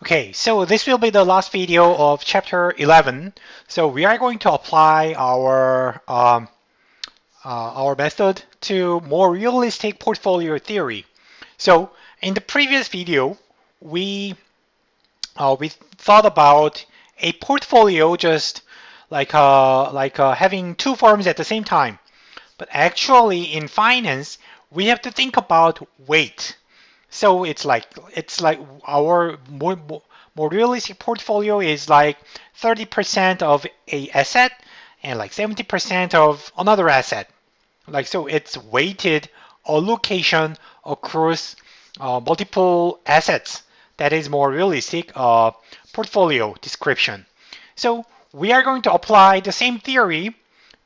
Okay, so this will be the last video of chapter 11. So we are going to apply our method to more realistic portfolio theory. So in the previous video, we thought about a portfolio just like having two firms at the same time. But actually in finance, we have to think about weight. So it's like our more realistic portfolio is like 30% of a asset and like 70% of another asset. Like so it's weighted allocation across multiple assets. That is more realistic portfolio description. So we are going to apply the same theory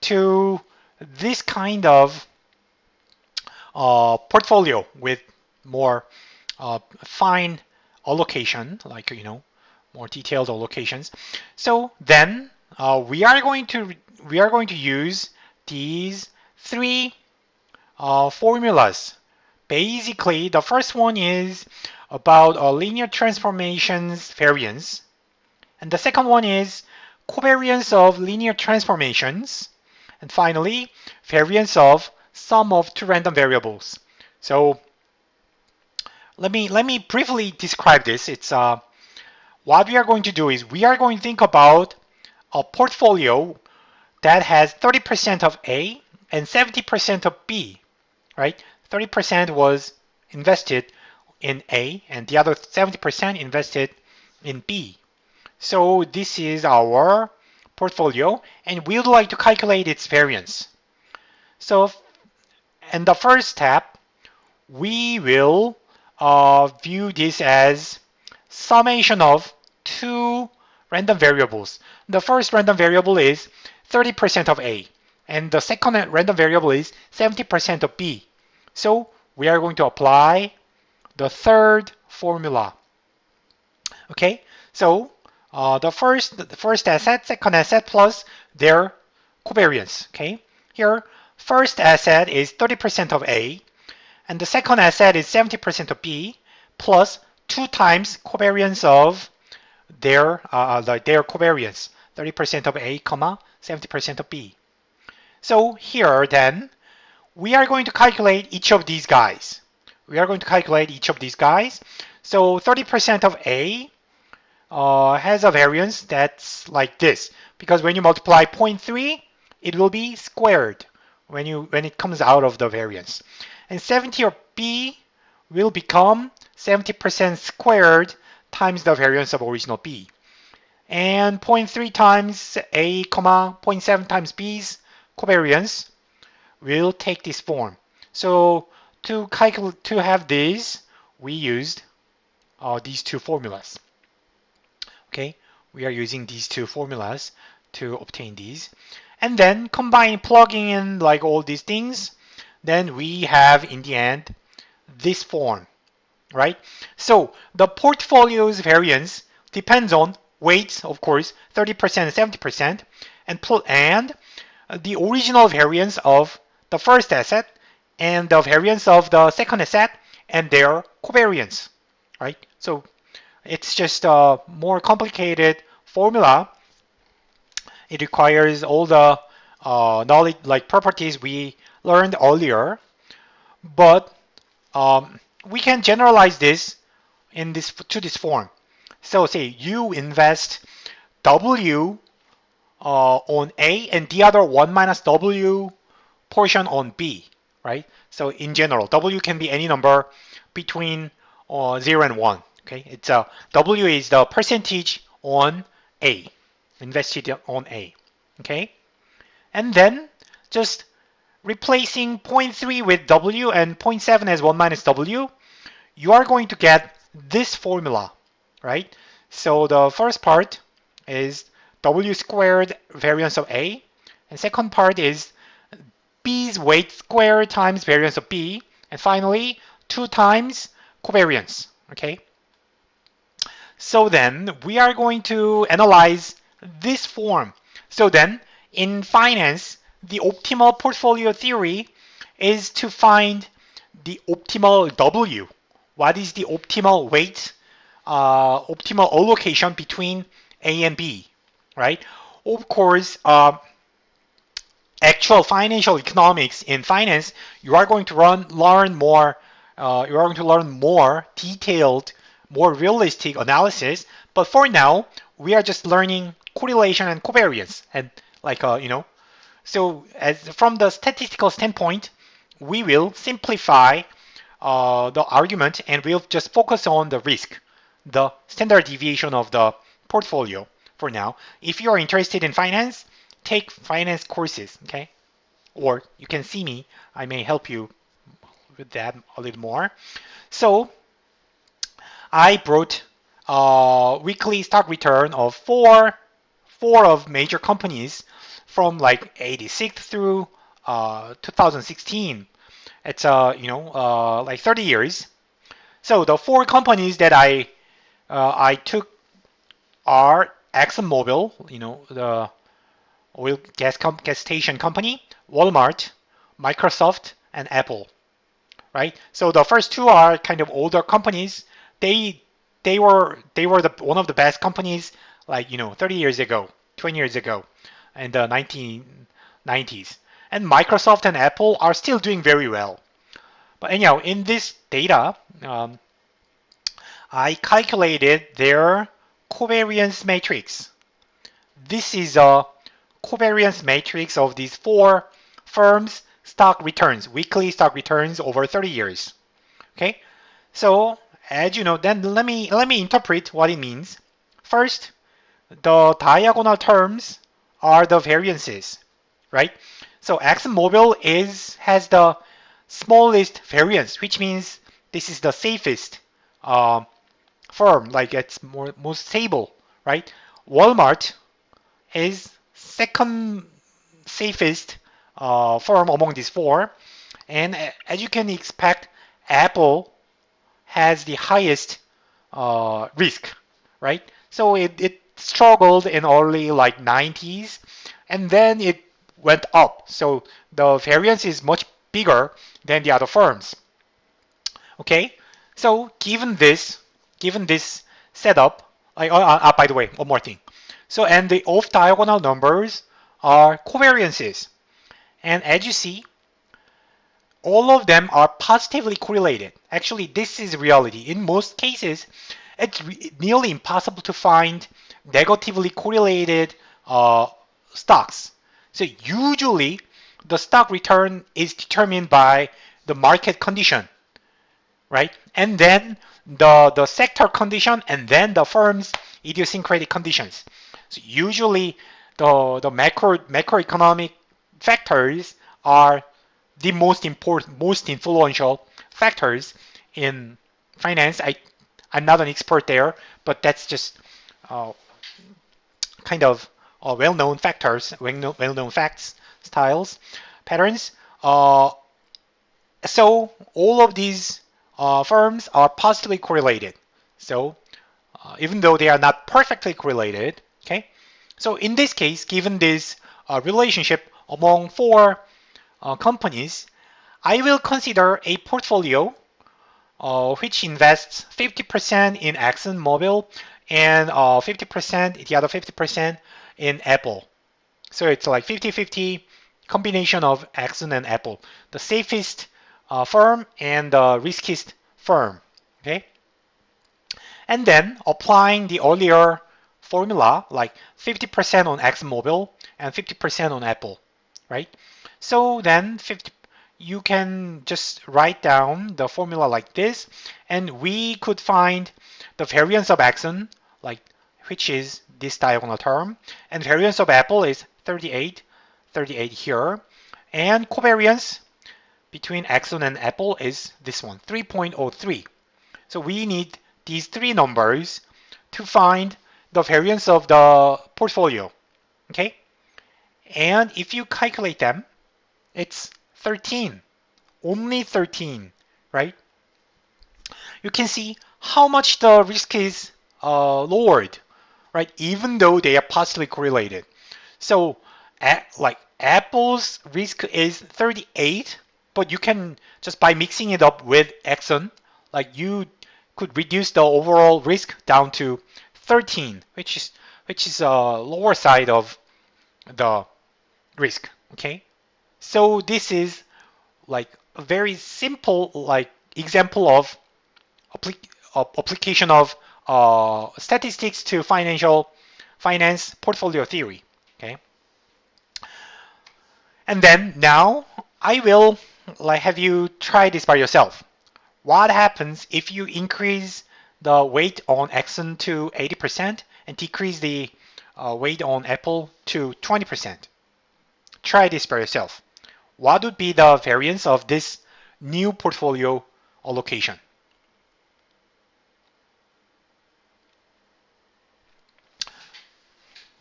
to this kind of portfolio with more fine allocation, like more detailed allocations. So then we are going to use these three formulas. Basically, the first one is about linear transformations variance, and the second one is covariance of linear transformations, and finally, variance of sum of two random variables. So let me briefly describe this. It's what we are going to do is we are going to think about a portfolio that has 30% of A and 70% of B, right? 30% was invested in A and the other 70% invested in B. So this is our portfolio and we would like to calculate its variance. So in the first step, we will view this as summation of two random variables. The first random variable is 30% of A, and the second random variable is 70% of B. So we are going to apply the third formula. Okay, so the first asset, second asset plus their covariance. Okay, here first asset is 30% of A, and the second asset is 70% of B plus 2 times covariance of their covariance, 30% of A, 70% of B. So here then, we are going to calculate each of these guys. So 30% of A has a variance that's like this, because when you multiply 0.3, it will be squared when it comes out of the variance. And 70 of B will become 70% squared times the variance of original B. And 0.3 times A, 0.7 times B's covariance will take this form. So to have this, we used these two formulas. Okay, we are using these two formulas to obtain these. And then plugging in like all these things, then we have in the end this form, right? So the portfolio's variance depends on weights, of course, 30% and 70%, and the original variance of the first asset and the variance of the second asset and their covariance, right? So it's just a more complicated formula. It requires all the knowledge, like properties we learned earlier, but we can generalize this to this form. So say you invest W on A and the other 1 minus W portion on B, right? So in general, W can be any number between 0 and 1. Okay, it's W is the percentage on A, invested on A. Okay, and then just replacing 0.3 with W and 0.7 as 1 minus W, you are going to get this formula, right? So the first part is W squared variance of A, and second part is B's weight squared times variance of B, and finally 2 times covariance. Okay. So then we are going to analyze this form. So then in finance, the optimal portfolio theory is to find the optimal W. What is the optimal weight optimal allocation between A and B, right? Of course, actual financial economics in finance, you are going to learn more. You are going to learn more detailed, more realistic analysis. But for now, we are just learning correlation and covariance, and like So as from the statistical standpoint, we will simplify the argument and we'll just focus on the risk, the standard deviation of the portfolio for now. If you are interested in finance, take finance courses, okay? Or you can see me. I may help you with that a little more. So I brought weekly stock return of four of major companies from like 86 through 2016. It's like 30 years. So the four companies that I took are ExxonMobil, the oil gas station company, Walmart, Microsoft, and Apple, right? So the first two are kind of older companies. They they were one of the best companies like 30 years ago, 20 years ago, in the 1990s. And Microsoft and Apple are still doing very well. But anyhow, in this data, I calculated their covariance matrix. This is a covariance matrix of these four firms' stock returns, weekly stock returns over 30 years. Okay, so as you know, then let me interpret what it means. First, the diagonal terms are the variances, right? So ExxonMobil has the smallest variance, which means this is the safest firm, like it's most stable, right? Walmart is second safest firm among these four, and as you can expect, Apple has the highest risk, right? So it struggled in early like 90s, and then it went up. So the variance is much bigger than the other firms. Okay, so given this setup, by the way, one more thing. So and the off diagonal numbers are covariances, and as you see, all of them are positively correlated. Actually, this is reality. In most cases, it's nearly impossible to find negatively correlated stocks. So usually, the stock return is determined by the market condition, right? And then the sector condition, and then the firm's idiosyncratic conditions. So usually, the macroeconomic factors are the most important, most influential factors in finance. I'm not an expert there, but that's just uh, kind of well-known factors, well-known facts, styles, patterns. So all of these firms are positively correlated. So even though they are not perfectly correlated, okay. So in this case, given this relationship among four companies, I will consider a portfolio which invests 50% in ExxonMobil and 50%, the other 50% in Apple. So it's like 50-50 combination of Exxon and Apple, the safest firm and the riskiest firm. Okay, and then applying the earlier formula, like 50% on ExxonMobil and 50% on Apple, right? So then you can just write down the formula like this, and we could find the variance of Exxon, like which is this diagonal term, and variance of Apple is 38, 38 here, and covariance between Exxon and Apple is this one, 3.03. So we need these three numbers to find the variance of the portfolio, okay? And if you calculate them, it's 13, only 13, right? You can see how much the risk is lowered, right? Even though they are positively correlated. So like Apple's risk is 38, but you can just by mixing it up with Exxon, like you could reduce the overall risk down to 13, which is lower side of the risk. Okay, so this is like a very simple like example of application of statistics to financial finance portfolio theory. Okay, and then now I will like have you try this by yourself. What happens if you increase the weight on Exxon to 80% and decrease the weight on Apple to 20%? Try this by yourself. What would be the variance of this new portfolio allocation?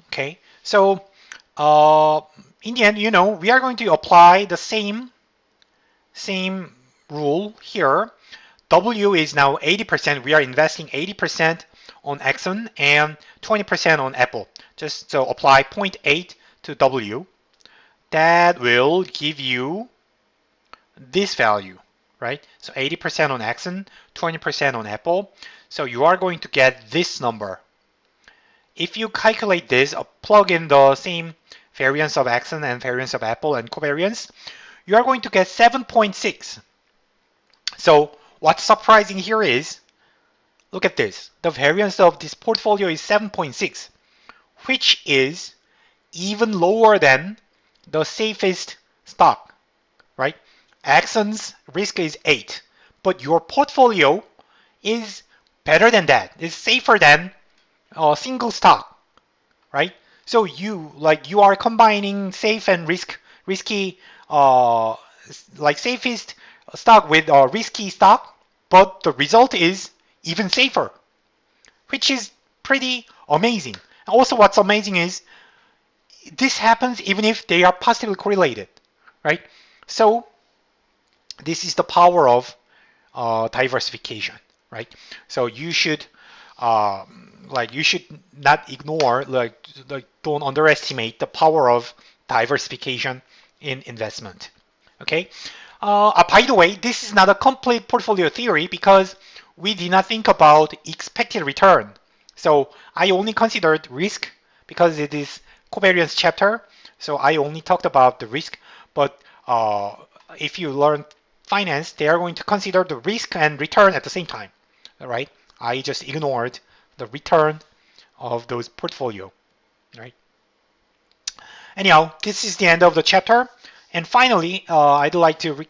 Okay, so in the end, we are going to apply the same rule here. W is now 80%. We are investing 80% on Exxon and 20% on Apple. Just so apply 0.8 to W. That will give you this value, right? So 80% on Exxon, 20% on Apple. So you are going to get this number. If you calculate this, plug in the same variance of Exxon and variance of Apple and covariance, you are going to get 7.6. So what's surprising here is, look at this. The variance of this portfolio is 7.6, which is even lower than the safest stock, right? Exxon's risk is 8, but your portfolio is better than that. It's safer than a single stock, right? So you are combining safe and risky like safest stock with a risky stock, but the result is even safer, which is pretty amazing. Also, what's amazing is this happens even if they are positively correlated, right? So this is the power of diversification, right? So you should you should not ignore don't underestimate the power of diversification in investment. Okay. By the way, this is not a complete portfolio theory because we did not think about expected return. So I only considered risk because it is covariance chapter. So I only talked about the risk. But if you learn finance, they are going to consider the risk and return at the same time. All right. I just ignored the return of those portfolio. Right. Anyhow, this is the end of the chapter. And finally, I'd like to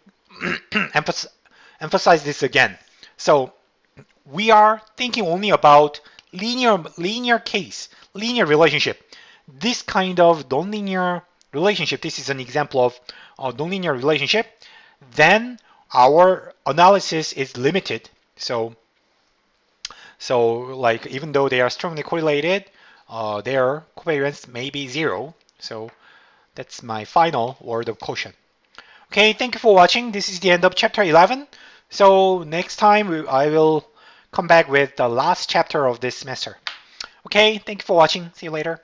emphasize this again. So we are thinking only about linear case, linear relationship. This kind of nonlinear relationship, this is an example of a nonlinear relationship, then our analysis is limited. So like even though they are strongly correlated, their covariance may be 0. So that's my final word of caution. Okay, thank you for watching. This is the end of chapter 11. So next time I will come back with the last chapter of this semester. Okay, thank you for watching. See you later.